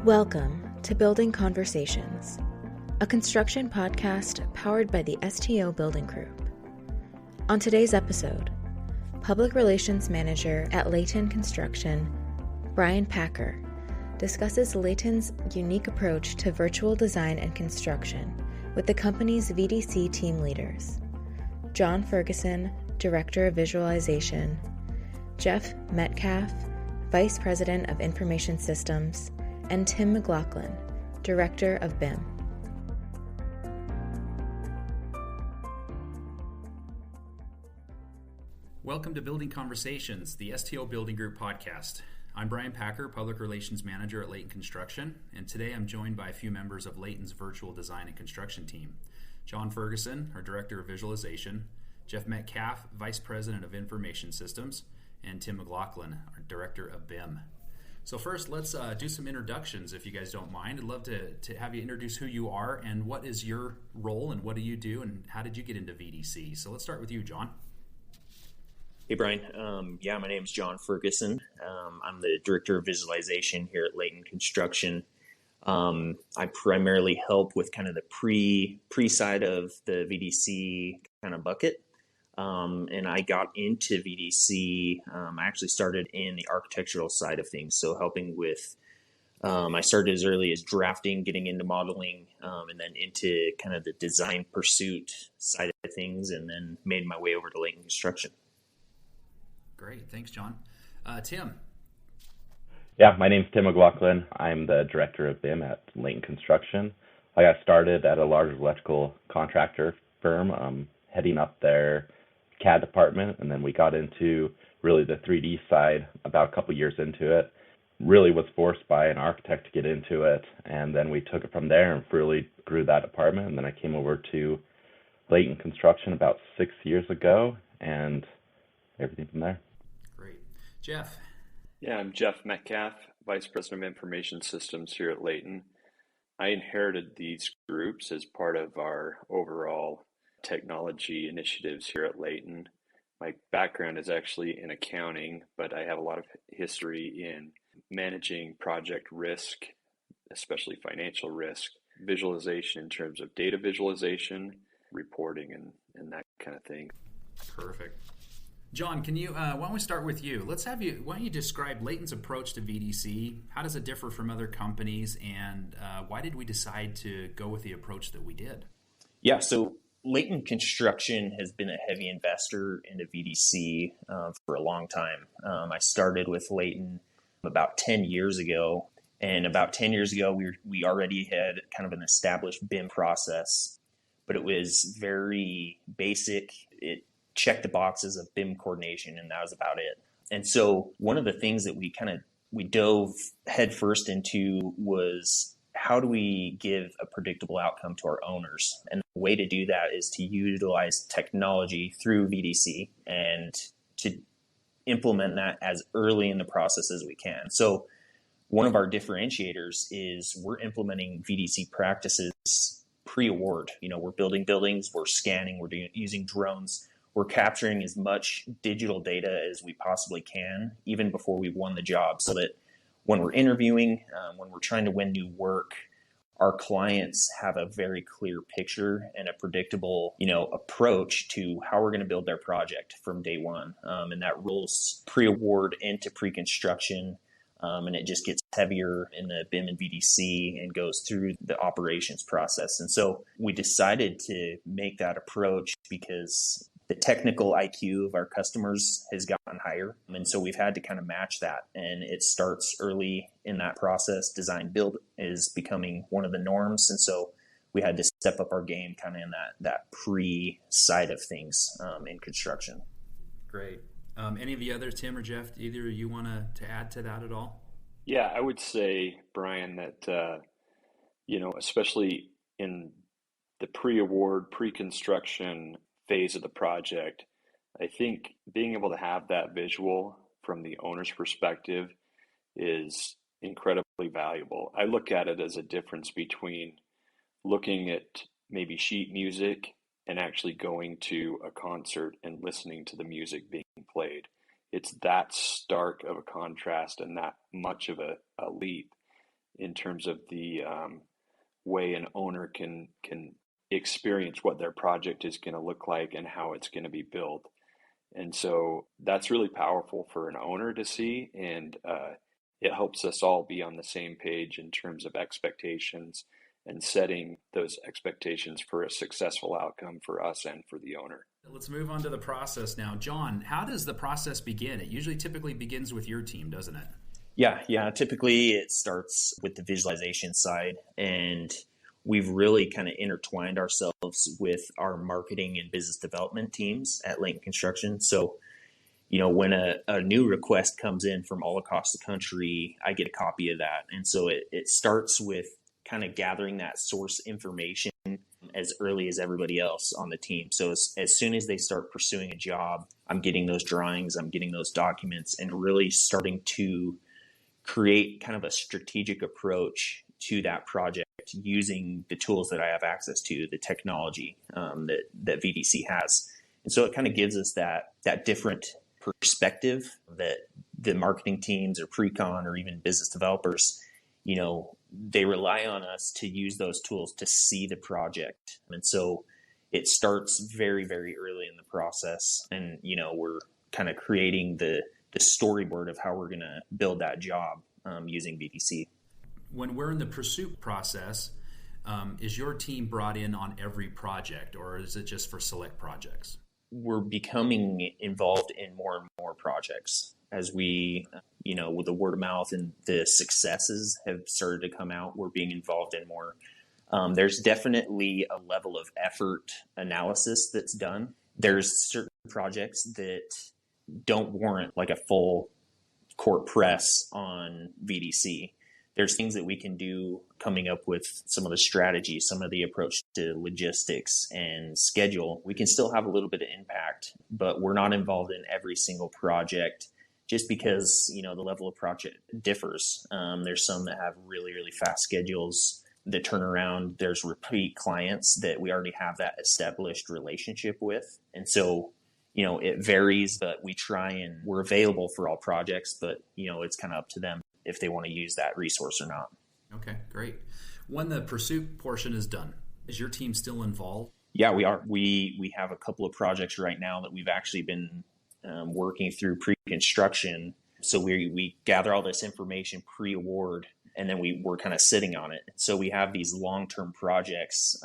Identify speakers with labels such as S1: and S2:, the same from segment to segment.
S1: Welcome to Building Conversations, a construction podcast powered by the STO Building Group. On today's episode, Public Relations Manager at Layton Construction, Bryan Packer, discusses Layton's unique approach to virtual design and construction with the company's VDC team leaders, Jon Ferguson, Director of Visualization, Jeff Metcalf, Vice President of Information Systems, and Tim McLachlan, Director of BIM.
S2: Welcome to Building Conversations, the STO Building Group podcast. I'm Bryan Packer, Public Relations Manager at Layton Construction, and today I'm joined by a few members of Layton's virtual design and construction team. Jon Ferguson, our Director of Visualization, Jeff Metcalf, Vice President of Information Systems, and Tim McLachlan, our Director of BIM. So first, let's do some introductions, if you guys don't mind. I'd love to have you introduce who you are and what is your role and what do you do and how did you get into VDC? So let's start with you, Jon.
S3: Hey, Bryan. My name is Jon Ferguson. I'm the Director of Visualization here at Layton Construction. I primarily help with kind of the pre side of the VDC kind of bucket. And I got into VDC, I actually started in the architectural side of things. So helping with, I started as early as drafting, getting into modeling, and then into kind of the design pursuit side of things, and then made my way over to Layton Construction.
S2: Great. Thanks, Jon. Tim.
S4: Yeah, my name's Tim McLachlan. I'm the Director of BIM at Layton Construction. I got started at a large electrical contractor firm, heading up their CAD department, and then we got into really the 3D side about a couple years into it. Really was forced by an architect to get into it, and then we took it from there and really grew that department. And then I came over to Layton Construction about 6 years ago, and everything from there.
S2: Great. Jeff.
S5: Yeah, I'm Jeff Metcalf, Vice President of Information Systems here at Layton. I inherited these groups as part of our overall technology initiatives here at Layton. My background is actually in accounting, but I have a lot of history in managing project risk, especially financial risk, visualization in terms of data visualization, reporting, and that kind of thing.
S2: Perfect. Jon, can you? Why don't we start with you? Why don't you describe Layton's approach to VDC? How does it differ from other companies, and why did we decide to go with the approach that we did?
S3: Yeah, so Layton Construction has been a heavy investor into VDC for a long time. I started with Layton about 10 years ago, and about 10 years ago, we already had kind of an established BIM process, but it was very basic. It checked the boxes of BIM coordination, and that was about it. And so one of the things that we dove headfirst into was, how do we give a predictable outcome to our owners? And the way to do that is to utilize technology through VDC and to implement that as early in the process as we can. So one of our differentiators is we're implementing VDC practices pre-award. We're building buildings, we're scanning, we're using drones. We're capturing as much digital data as we possibly can, even before we've won the job, so that when we're interviewing, when we're trying to win new work, our clients have a very clear picture and a predictable, approach to how we're going to build their project from day one. And that rolls pre-award into pre-construction, and it just gets heavier in the BIM and VDC and goes through the operations process. And so we decided to make that approach because the technical IQ of our customers has gotten higher. And so we've had to kind of match that. And it starts early in that process. Design build is becoming one of the norms. And so we had to step up our game kind of in that pre-side of things in construction.
S2: Great. Any of the others, Tim or Jeff, either of you want to add to that at all?
S5: Yeah, I would say, Bryan, that, especially in the pre-award, pre-construction phase of the project, I think being able to have that visual from the owner's perspective is incredibly valuable. I look at it as a difference between looking at maybe sheet music and actually going to a concert and listening to the music being played. It's that stark of a contrast and that much of a leap in terms of the way an owner can experience what their project is going to look like and how it's going to be built. And so that's really powerful for an owner to see, and it helps us all be on the same page in terms of expectations and setting those expectations for a successful outcome for us and for the owner.
S2: Let's move on to the process now. Jon, how does the process begin? It usually typically begins with your team, doesn't it?
S3: Yeah. Typically it starts with the visualization side, and we've really kind of intertwined ourselves with our marketing and business development teams at Layton Construction. So, when a new request comes in from all across the country, I get a copy of that. And so it starts with kind of gathering that source information as early as everybody else on the team. So as soon as they start pursuing a job, I'm getting those drawings, I'm getting those documents, and really starting to create kind of a strategic approach to that project using the tools that I have access to, the technology that VDC has. And so it kind of gives us that different perspective that the marketing teams or pre-con or even business developers, they rely on us to use those tools to see the project. And so it starts very, very early in the process. And, we're kind of creating the storyboard of how we're going to build that job using VDC.
S2: When we're in the pursuit process, is your team brought in on every project, or is it just for select projects?
S3: We're becoming involved in more and more projects as we, with the word of mouth and the successes have started to come out. We're being involved in more. There's definitely a level of effort analysis that's done. There's certain projects that don't warrant like a full court press on VDC. There's things that we can do coming up with some of the strategy, some of the approach to logistics and schedule. We can still have a little bit of impact, but we're not involved in every single project just because, the level of project differs. There's some that have really, really fast schedules that turn around. There's repeat clients that we already have that established relationship with. And so, it varies, but we're available for all projects, but, it's kind of up to them if they want to use that resource or not.
S2: Okay, great. When the pursuit portion is done, is your team still involved?
S3: Yeah, we are. We have a couple of projects right now that we've actually been working through pre-construction. So we gather all this information pre-award, and then we're kind of sitting on it. So we have these long-term projects,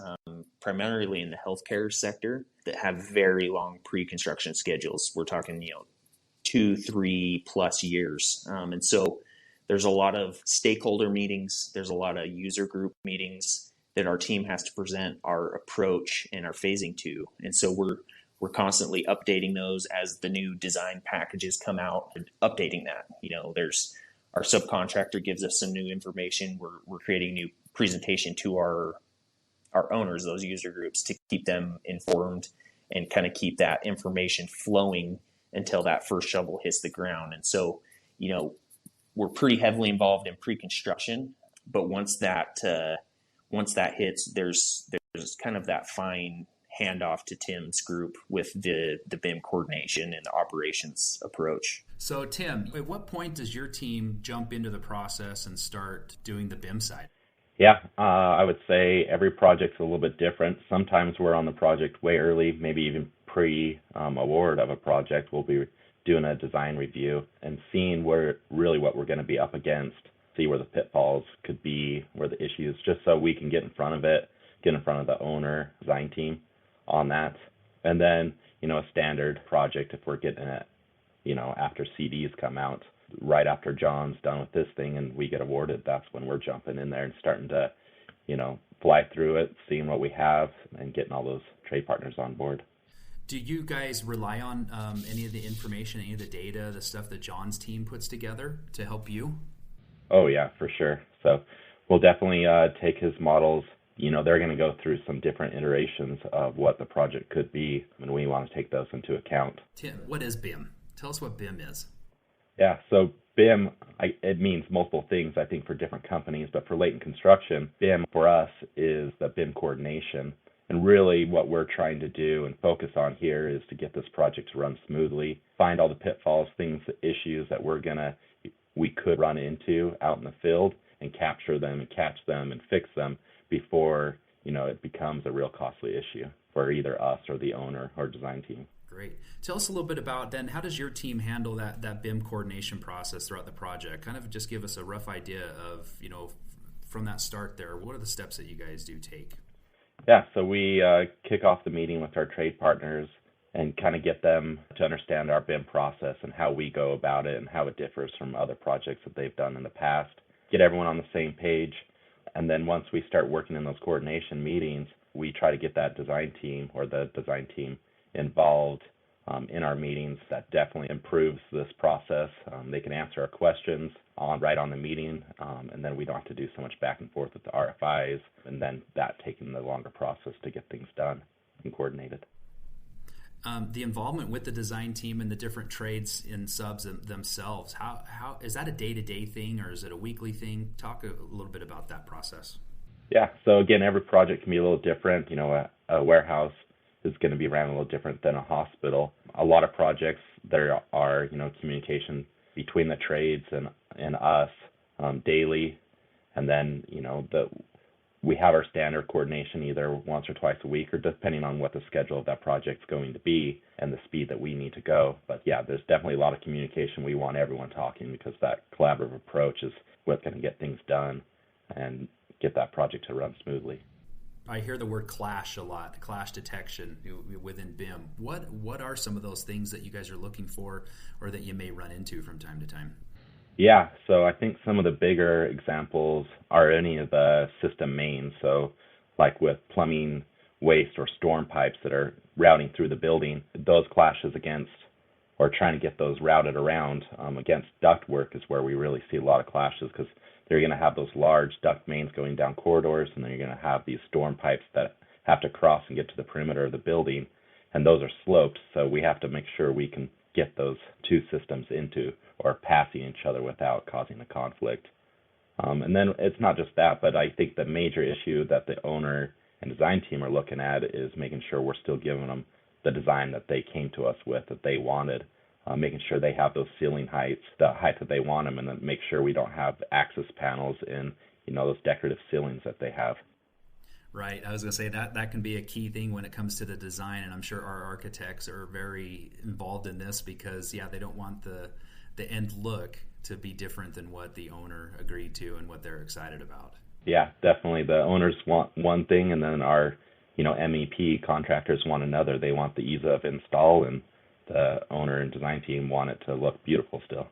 S3: primarily in the healthcare sector, that have very long pre-construction schedules. We're talking, 2-3+ years. And so there's a lot of stakeholder meetings. There's a lot of user group meetings that our team has to present our approach and our phasing to. And so we're constantly updating those as the new design packages come out, and updating that. There's our subcontractor gives us some new information. We're creating new presentation to our owners, those user groups, to keep them informed and kind of keep that information flowing until that first shovel hits the ground. And so, we're pretty heavily involved in pre-construction, but once that hits, there's kind of that fine handoff to Tim's group with the BIM coordination and the operations approach.
S2: So Tim, at what point does your team jump into the process and start doing the BIM side?
S4: Yeah, I would say every project's a little bit different. Sometimes we're on the project way early, maybe even pre-award of a project. We'll be doing a design review and seeing what we're going to be up against, see where the pitfalls could be, where the issues, just so we can get in front of it, get in front of the owner, design team on that. And then, a standard project, if we're getting it, after CDs come out, right after Jon's done with this thing and we get awarded, that's when we're jumping in there and starting to, fly through it, seeing what we have and getting all those trade partners on board.
S2: Do you guys rely on any of the information, any of the data, the stuff that Jon's team puts together to help you?
S4: Oh, yeah, for sure. So we'll definitely take his models. They're going to go through some different iterations of what the project could be, and we want to take those into account.
S2: Tim, what is BIM? Tell us what BIM is.
S4: Yeah, so BIM, it means multiple things, I think, for different companies, but for Layton Construction, BIM for us is the BIM coordination. And really what we're trying to do and focus on here is to get this project to run smoothly, find all the pitfalls, things, issues that we could run into out in the field, and capture them and catch them and fix them before, it becomes a real costly issue for either us or the owner or design team.
S2: Great. Tell us a little bit about then, how does your team handle that BIM coordination process throughout the project? Kind of just give us a rough idea of, from that start there, what are the steps that you guys do take?
S4: Yeah, so we kick off the meeting with our trade partners and kind of get them to understand our BIM process and how we go about it and how it differs from other projects that they've done in the past. Get everyone on the same page. And then once we start working in those coordination meetings, we try to get that design team or the design team involved in our meetings. That definitely improves this process. They can answer our questions right on the meeting, and then we don't have to do so much back and forth with the RFIs, and then that taking the longer process to get things done and coordinated.
S2: The involvement with the design team and the different trades in subs themselves, how is that a day-to-day thing or is it a weekly thing? Talk a little bit about that process.
S4: Yeah, so again, every project can be a little different. A warehouse is going to be ran a little different than a hospital. A lot of projects, there are, communication between the trades and us daily. And then, we have our standard coordination either once or twice a week, or depending on what the schedule of that project's going to be and the speed that we need to go. But yeah, there's definitely a lot of communication. We want everyone talking because that collaborative approach is what's going to get things done and get that project to run smoothly.
S2: I hear the word clash a lot, clash detection within BIM. What are some of those things that you guys are looking for or that you may run into from time to time?
S4: Yeah, so I think some of the bigger examples are any of the system mains. So like with plumbing waste or storm pipes that are routing through the building, those clashes against or trying to get those routed around against ductwork is where we really see a lot of clashes, because they're going to have those large duct mains going down corridors, and then you're going to have these storm pipes that have to cross and get to the perimeter of the building, and those are sloped, so we have to make sure we can get those two systems into or passing each other without causing a conflict. And then it's not just that, but I think the major issue that the owner and design team are looking at is making sure we're still giving them the design that they came to us with, that they wanted, making sure they have those ceiling heights, the height that they want them, and then make sure we don't have access panels in, those decorative ceilings that they have.
S2: Right. I was going to say that can be a key thing when it comes to the design, and I'm sure our architects are very involved in this because, they don't want the end look to be different than what the owner agreed to and what they're excited about. Yeah,
S4: definitely. The owners want one thing, and then our, MEP contractors want another. They want the ease of install, and the owner and design team want it to look beautiful still.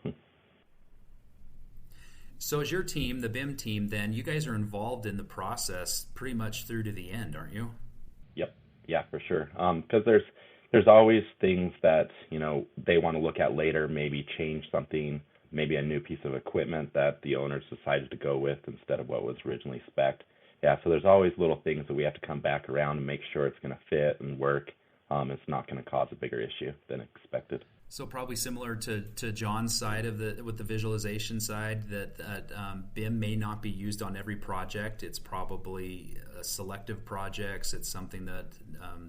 S2: So as your team, the BIM team, then you guys are involved in the process pretty much through to the end, aren't you?
S4: Yep. Yeah, for sure. Because there's always things that, they want to look at later, maybe change something, maybe a new piece of equipment that the owners decided to go with instead of what was originally spec'd. Yeah, so there's always little things that we have to come back around and make sure it's going to fit and work. It's not going to cause a bigger issue than expected.
S2: So probably similar to Jon's side with the visualization side, that BIM may not be used on every project. It's probably selective projects. It's something that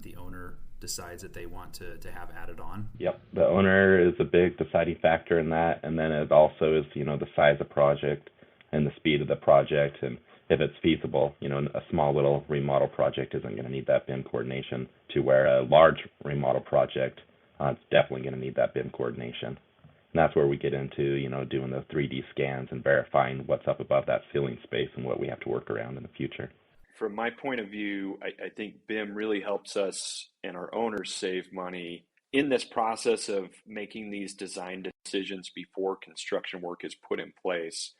S2: the owner decides that they want to have added on. Yep,
S4: the owner is a big deciding factor in that, and then it also is the size of project and the speed of the project, and if it's feasible. A small little remodel project isn't going to need that BIM coordination, to where a large remodel project it's definitely going to need that BIM coordination. And that's where we get into, doing the 3D scans and verifying what's up above that ceiling space and what we have to work around in the future.
S5: From my point of view, I think BIM really helps us and our owners save money in this process of making these design decisions before construction work is put in place.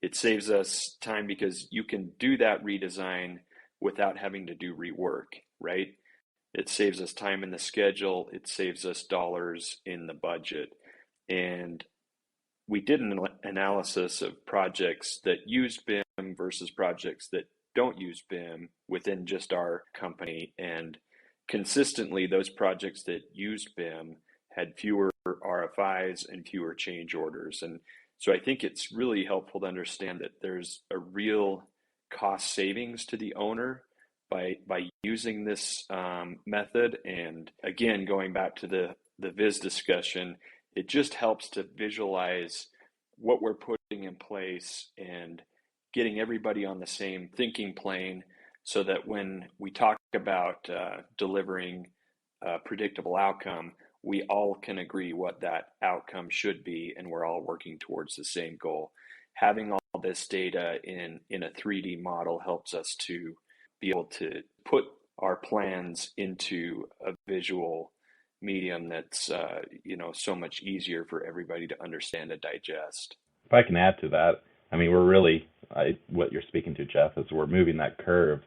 S5: It saves us time because you can do that redesign without having to do rework, right? It saves us time in the schedule. It saves us dollars in the budget. And we did an analysis of projects that used BIM versus projects that don't use BIM within just our company. And consistently, those projects that used BIM had fewer RFIs and fewer change orders. And so I think it's really helpful to understand that there's a real cost savings to the owner by using this method. And again, going back to the viz discussion, it just helps to visualize what we're putting in place and getting everybody on the same thinking plane so that when we talk about delivering a predictable outcome, we all can agree what that outcome should be, and we're all working towards the same goal. Having all this data in a 3D model helps us to be able to put our plans into a visual medium that's so much easier for everybody to understand and digest.
S4: If I can add to that, I mean, we're really, what you're speaking to, Jeff, is we're moving that curve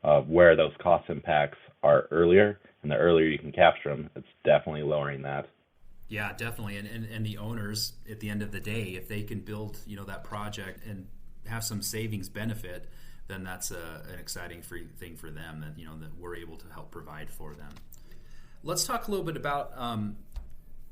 S4: of where those cost impacts are earlier, and the earlier you can capture them, it's definitely lowering that.
S2: Yeah, definitely. And the owners, at the end of the day, if they can build, that project and have some savings benefit, then that's an exciting thing for them that, that we're able to help provide for them. Let's talk a little bit about,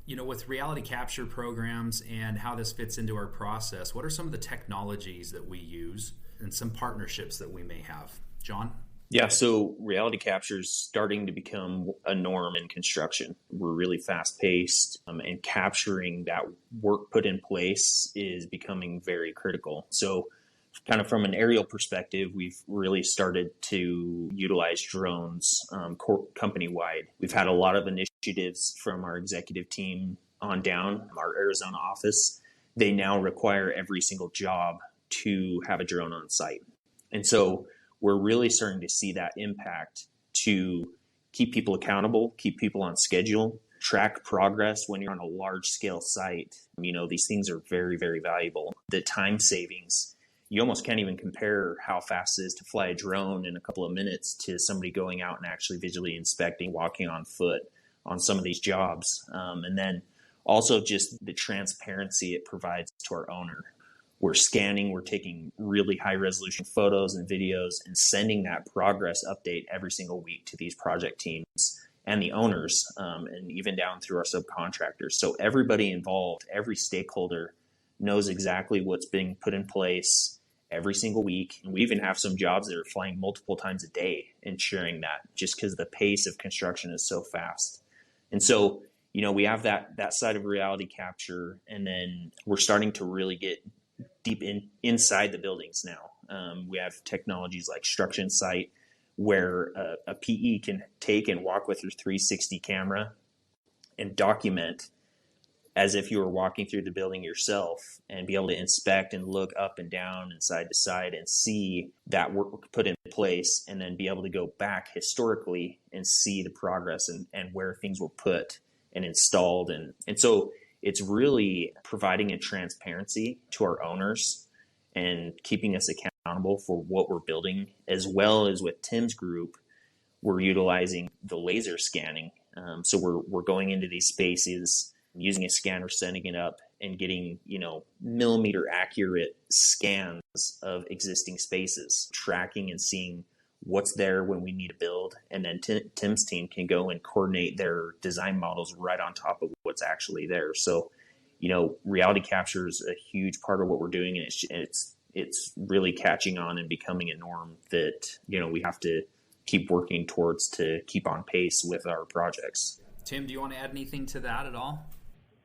S2: with reality capture programs and how this fits into our process. What are some of the technologies that we use and some partnerships that we may have? Jon?
S3: Yeah, so reality capture is starting to become a norm in construction. We're really fast-paced, and capturing that work put in place is becoming very critical. So kind of from an aerial perspective, we've really started to utilize drones company-wide. We've had a lot of initiatives from our executive team on down, our Arizona office. They now require every single job to have a drone on site. And so we're really starting to see that impact to keep people accountable, keep people on schedule, track progress when you're on a large scale site. These things are very, very valuable. The time savings, you almost can't even compare how fast it is to fly a drone in a couple of minutes to somebody going out and actually visually inspecting, walking on foot on some of these jobs. And then also just the transparency it provides to our owner. We're scanning, we're taking really high resolution photos and videos and sending that progress update every single week to these project teams and the owners, and even down through our subcontractors. So everybody involved, every stakeholder knows exactly what's being put in place every single week. And we even have some jobs that are flying multiple times a day, ensuring that just because the pace of construction is so fast. And so, we have that side of reality capture, and then we're starting to really get deep inside the buildings now. We have technologies like Struction Site, where a PE can take and walk with your 360 camera and document as if you were walking through the building yourself, and be able to inspect and look up and down and side to side and see that work put in place, and then be able to go back historically and see the progress and where things were put and installed. And so it's really providing a transparency to our owners and keeping us accountable for what we're building, as well as with Tim's group, we're utilizing the laser scanning. So we're going into these spaces, using a scanner, sending it up, and getting, millimeter accurate scans of existing spaces, tracking and seeing what's there when we need to build. And then Tim's team can go and coordinate their design models right on top of what's actually there. So, reality capture is a huge part of what we're doing, and it's really catching on and becoming a norm that, we have to keep working towards to keep on pace with our projects.
S2: Tim, do you want to add anything to that at all?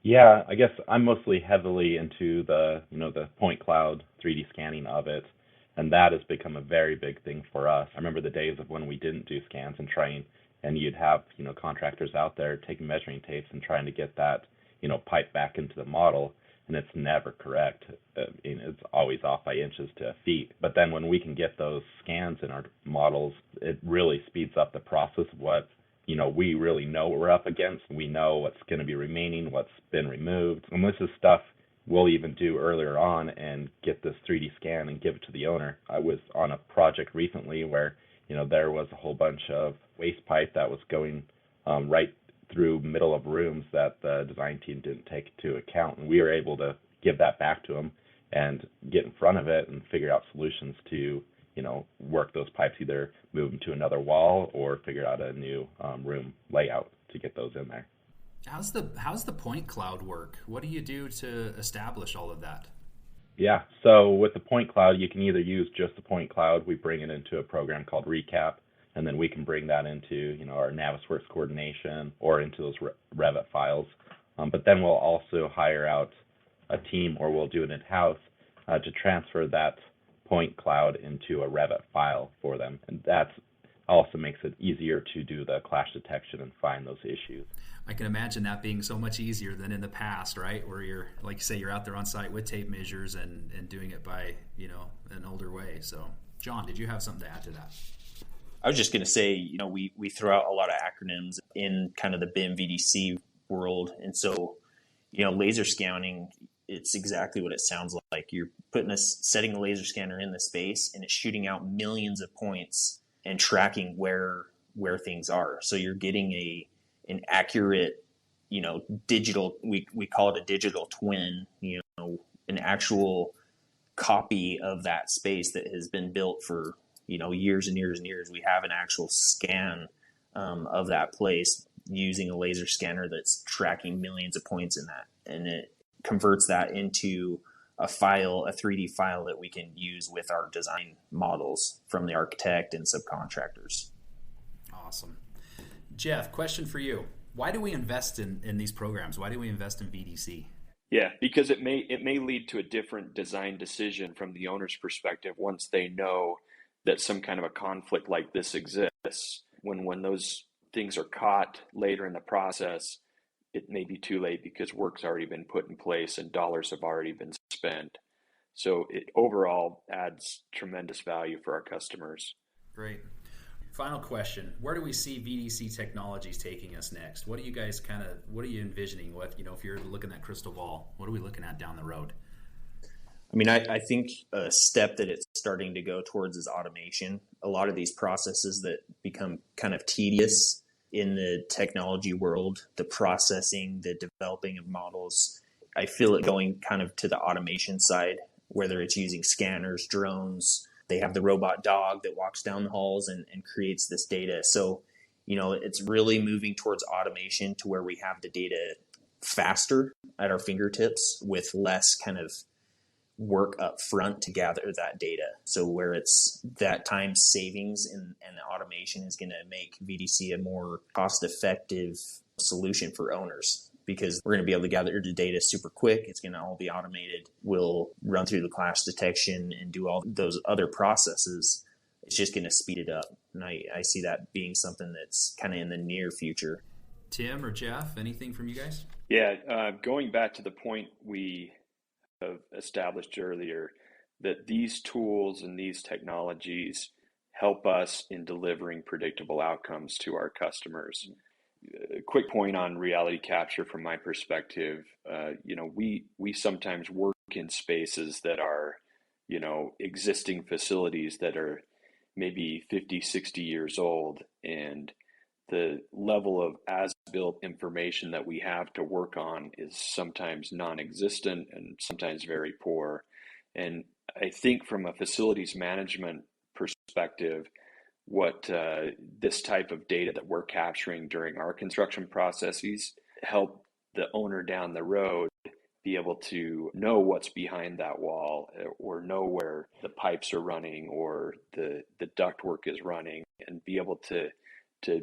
S4: Yeah, I guess I'm mostly heavily into the point cloud 3D scanning of it, and that has become a very big thing for us. I remember the days of when we didn't do scans and train, and you'd have, contractors out there taking measuring tapes and trying to get that, pipe back into the model, and it's never correct. It's always off by inches to feet. But then when we can get those scans in our models, it really speeds up the process of what we really know what we're up against. We know what's going to be remaining, what's been removed. And this is stuff we'll even do earlier on and get this 3D scan and give it to the owner. I was on a project recently where, there was a whole bunch of waste pipe that was going right through middle of rooms that the design team didn't take into account. And we were able to give that back to them and get in front of it and figure out solutions to work those pipes, either move them to another wall or figure out a new room layout to get those in there.
S2: How's the point cloud work? What do you do to establish all of that?
S4: Yeah, so with the point cloud, you can either use just the point cloud. We bring it into a program called Recap, and then we can bring that into our Navisworks coordination or into those Revit files. But then we'll also hire out a team, or we'll do it in-house to transfer that point cloud into a Revit file for them. And that also makes it easier to do the clash detection and find those issues.
S2: I can imagine that being so much easier than in the past, right? Where you're, like you say, you're out there on site with tape measures and doing it by, an older way. So, Jon, did you have something to add to that?
S3: I was just going to say, we throw out a lot of acronyms in kind of the BIM VDC world. And so, laser scanning, it's exactly what it sounds like. You're setting a laser scanner in the space and it's shooting out millions of points and tracking where things are. So you're getting an accurate, digital, we call it a digital twin, an actual copy of that space that has been built for, years and years and years. We have an actual scan of that place using a laser scanner that's tracking millions of points in that. And it converts that into a file, a 3D file that we can use with our design models from the architect and subcontractors.
S2: Awesome. Jeff, question for you. Why do we invest in these programs? Why do we invest in VDC?
S5: Yeah, because it may lead to a different design decision from the owner's perspective once they know that some kind of a conflict like this exists. When those things are caught later in the process, it may be too late because work's already been put in place and dollars have already been spent. So it overall adds tremendous value for our customers.
S2: Great. Final question. Where do we see VDC technologies taking us next? What are you guys what are you envisioning? If you're looking at crystal ball, what are we looking at down the road?
S3: I mean, I think a step that it's starting to go towards is automation. A lot of these processes that become kind of tedious in the technology world, the processing, the developing of models, I feel it going kind of to the automation side, whether it's using scanners, drones. They have the robot dog that walks down the halls and creates this data. So, it's really moving towards automation to where we have the data faster at our fingertips with less kind of work up front to gather that data. So where it's that time savings and the automation is going to make VDC a more cost-effective solution for owners, because we're going to be able to gather the data super quick. It's going to all be automated. We'll run through the clash detection and do all those other processes. It's just going to speed it up. And I see that being something that's kind of in the near future.
S2: Tim or Jeff, anything from you guys?
S5: Yeah, going back to the point we have established earlier, that these tools and these technologies help us in delivering predictable outcomes to our customers. A quick point on reality capture from my perspective. We sometimes work in spaces that are, existing facilities that are maybe 50, 60 years old, and the level of as-built information that we have to work on is sometimes non-existent and sometimes very poor. And I think from a facilities management perspective, what this type of data that we're capturing during our construction processes help the owner down the road be able to know what's behind that wall, or know where the pipes are running or the ductwork is running, and be able to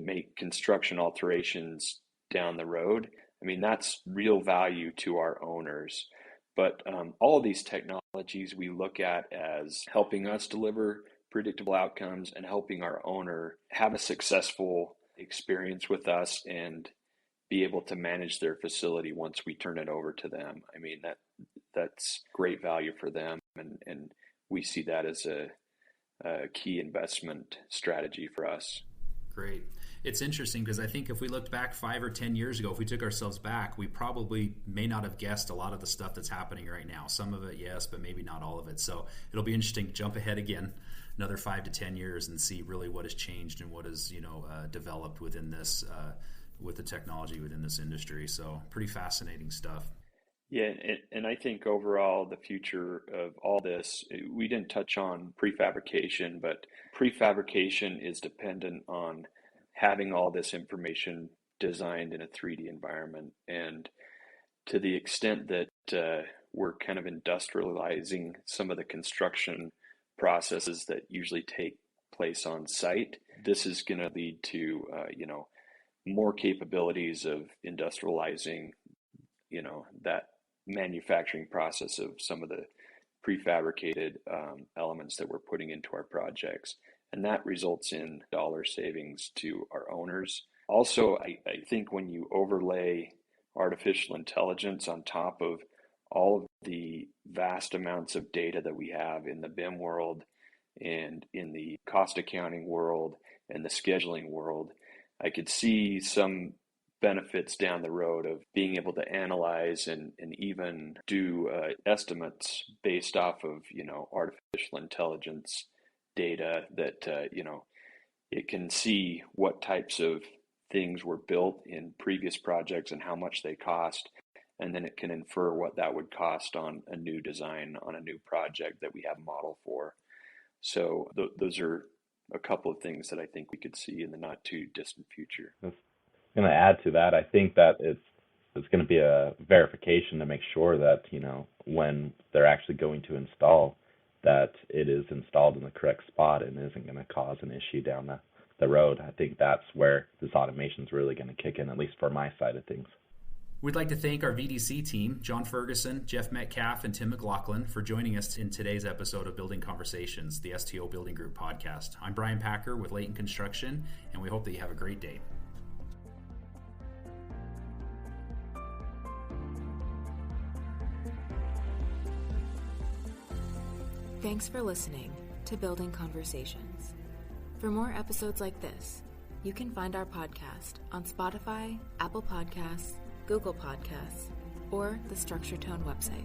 S5: make construction alterations down the road. I mean, that's real value to our owners. But all of these technologies we look at as helping us deliver predictable outcomes and helping our owner have a successful experience with us and be able to manage their facility once we turn it over to them. I mean, that's great value for them, and we see that as a key investment strategy for us.
S2: Great. It's interesting because I think if we looked back 5 or 10 years ago, if we took ourselves back, we probably may not have guessed a lot of the stuff that's happening right now. Some of it, yes, but maybe not all of it. So it'll be interesting to jump ahead again another 5 to 10 years and see really what has changed and what has developed within this with the technology within this industry. So pretty fascinating stuff.
S5: Yeah, and I think overall the future of all this, we didn't touch on prefabrication, but prefabrication is dependent on having all this information designed in a 3D environment. And to the extent that we're kind of industrializing some of the construction processes that usually take place on site, this is going to lead to, more capabilities of industrializing, that manufacturing process of some of the prefabricated elements that we're putting into our projects. And that results in dollar savings to our owners. Also, I think when you overlay artificial intelligence on top of all of the vast amounts of data that we have in the BIM world and in the cost accounting world and the scheduling world, I could see some benefits down the road of being able to analyze and even do estimates based off of, artificial intelligence data that, it can see what types of things were built in previous projects and how much they cost. And then it can infer what that would cost on a new design, on a new project that we have a model for. So those are a couple of things that I think we could see in the not too distant future.
S4: I'm going to add to that. I think that it's going to be a verification to make sure that, when they're actually going to install, that it is installed in the correct spot and isn't going to cause an issue down the road. I think that's where this automation is really going to kick in, at least for my side of things.
S2: We'd like to thank our VDC team, Jon Ferguson, Jeff Metcalf, and Tim McLachlan, for joining us in today's episode of Building Conversations, the STO Building Group podcast. I'm Bryan Packer with Layton Construction, and we hope that you have a great day.
S1: Thanks for listening to Building Conversations. For more episodes like this, you can find our podcast on Spotify, Apple Podcasts, Google Podcasts, or the Structure Tone website.